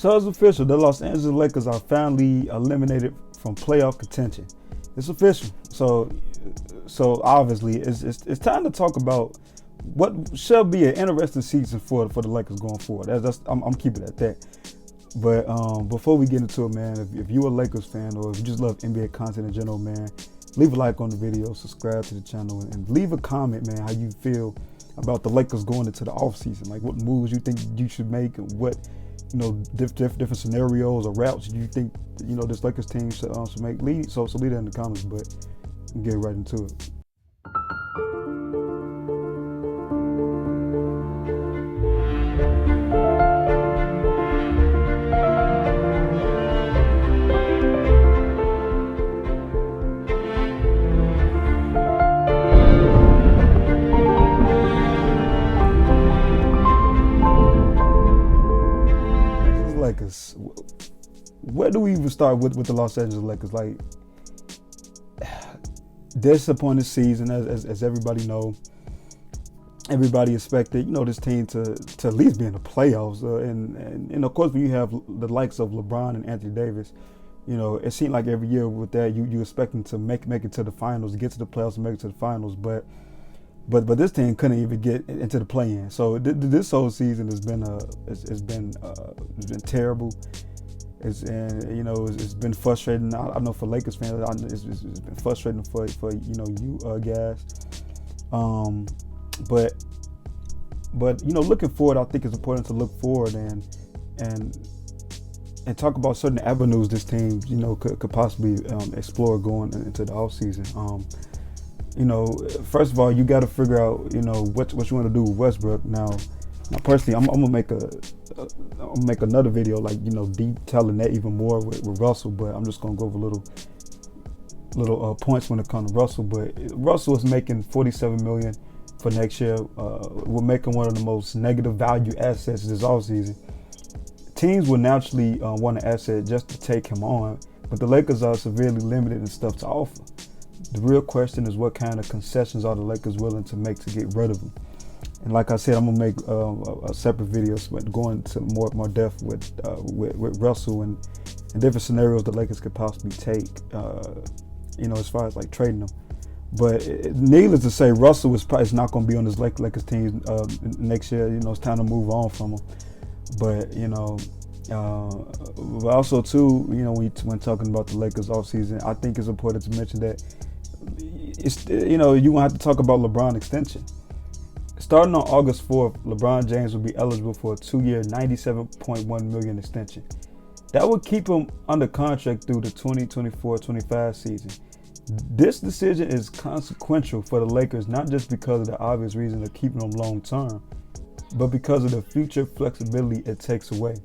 So it's official. The Los Angeles Lakers are finally eliminated from playoff contention. It's official. So obviously, it's time to talk about what shall be an interesting season for the Lakers going forward. I'm keeping it at that. But before we get into it, man, if you're a Lakers fan or if you just love NBA content in general, man, leave a like on the video, subscribe to the channel, and leave a comment, man, how you feel about the Lakers going into the offseason. Like what moves you think you should make, and what different scenarios or routes you think this Lakers team should make. Leave that in the comments, but we'll get right into it. Lakers. Where do we even start with the Los Angeles Lakers? Like, disappointed season, as everybody know. Everybody expected, this team to at least be in the playoffs. And of course, when you have the likes of LeBron and Anthony Davis, it seemed like every year with that you expect them to make it to the finals, get to the playoffs, and make it to the finals. But this team couldn't even get into the play-in. So this whole season has been it's been terrible. It's been frustrating. I know for Lakers fans, it's been frustrating for you guys. But looking forward, I think it's important to look forward and talk about certain avenues this team could possibly explore going into the offseason. First of all, you got to figure out, what you want to do with Westbrook. Now personally, I'm gonna make another video, like, detailing that even more with Russell. But I'm just gonna go over little points when it comes to Russell. But Russell is making $47 million for next year. We're making one of the most negative value assets this offseason. Teams will naturally want an asset just to take him on, but the Lakers are severely limited in stuff to offer. The real question is, what kind of concessions are the Lakers willing to make to get rid of him? And like I said, I'm gonna make a separate video going to more depth with Russell and different scenarios the Lakers could possibly take, as far as like trading them. But needless to say, Russell is probably not going to be on this Lakers team next year. It's time to move on from him. But but also too, when talking about the Lakers offseason, I think it's important to mention that you're gonna have to talk about LeBron extension. Starting on August 4th, LeBron James will be eligible for a 2-year, $97.1 million extension. That would keep him under contract through the 2024-25 season. This decision is consequential for the Lakers, not just because of the obvious reason of keeping him long term, but because of the future flexibility it takes away.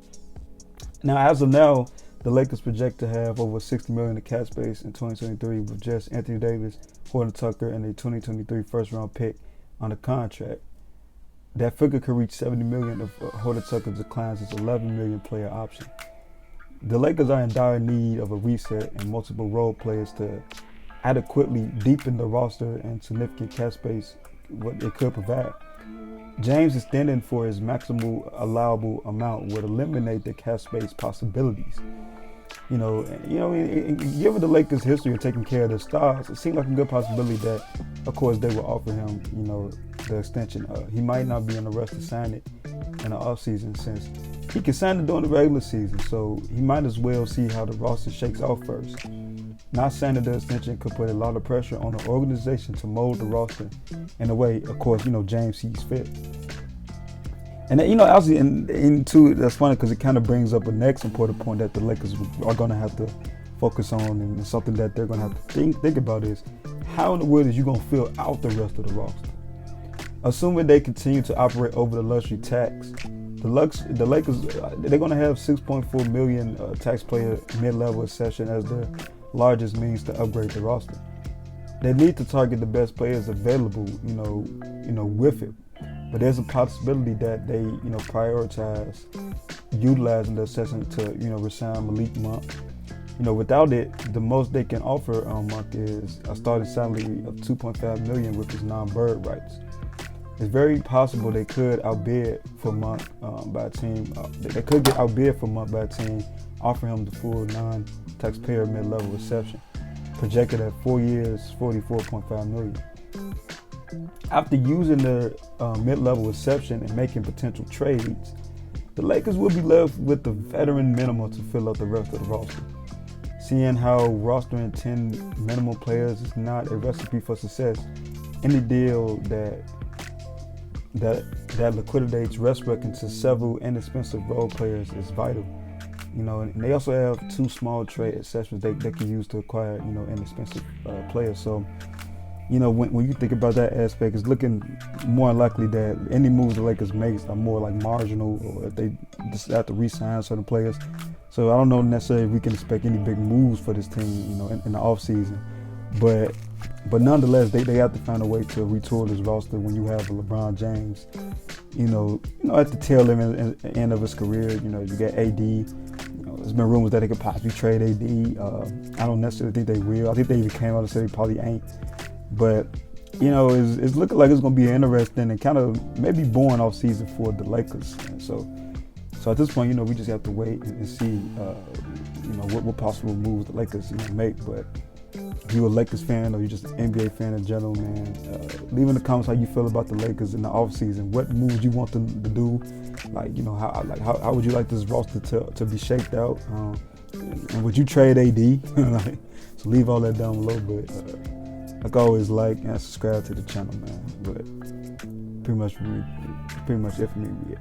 Now, as of now, the Lakers project to have over $60 million in cap space in 2023 with just Anthony Davis, Horton Tucker, and a 2023 first-round pick on the contract. That figure could reach $70 million if Horton Tucker declines his $11 million player option. The Lakers are in dire need of a reset and multiple role players to adequately deepen the roster and significant cap space what it could provide. James extending for his maximal allowable amount would eliminate the cap space possibilities. Given the Lakers' history of taking care of their stars, it seemed like a good possibility that, of course, they will offer him, the extension. He might not be in a rush to sign it in the offseason, since he can sign it during the regular season, so he might as well see how the roster shakes out first. Not signing the extension could put a lot of pressure on the organization to mold the roster in a way, of course, James sees fit. And obviously, and too, that's funny because it kind of brings up a next important point that the Lakers are going to have to focus on, and something that they're going to have to think about is, how in the world is you going to fill out the rest of the roster? Assuming they continue to operate over the luxury tax, the Lakers, they're going to have $6.4 million taxpayer mid-level accession as their largest means to upgrade the roster. They need to target the best players available, with it. But there's a possibility that they, prioritize utilizing the accession to, resign Malik Monk. Without it, the most they can offer Monk is a starting salary of $2.5 million with his non-bird rights. it's very possible they could outbid for a month by a team. They could get outbid for a month by a team, offer him the full non-taxpayer mid-level exception, projected at 4 years, $44.5 million. After using the mid-level exception and making potential trades, the Lakers will be left with the veteran minimum to fill out the rest of the roster. Seeing how rostering 10 minimal players is not a recipe for success, any deal that liquidates Westbrook into several inexpensive role players is vital. And they also have 2 small trade exceptions they can use to acquire, inexpensive players. So, when you think about that aspect, it's looking more likely that any moves the Lakers make are more like marginal, or if they just have to re-sign certain players. So I don't know necessarily if we can expect any big moves for this team, in the offseason. But nonetheless, they have to find a way to retool this roster when you have a LeBron James, at the tail end of his career. You got AD. There's been rumors that they could possibly trade AD. I don't necessarily think they will. I think they even came out and said they probably ain't. But, it's looking like it's going to be interesting and kind of maybe boring off season for the Lakers. So at this point, we just have to wait and see, what possible moves the Lakers make. But if you're a Lakers fan or you're just an NBA fan in general, man, leave in the comments how you feel about the Lakers in the offseason. What moves you want them to do? How would you like this roster to be shaped out? And would you trade AD? So leave all that down below. But like always, like and subscribe to the channel, man. But pretty much it for me. Yeah.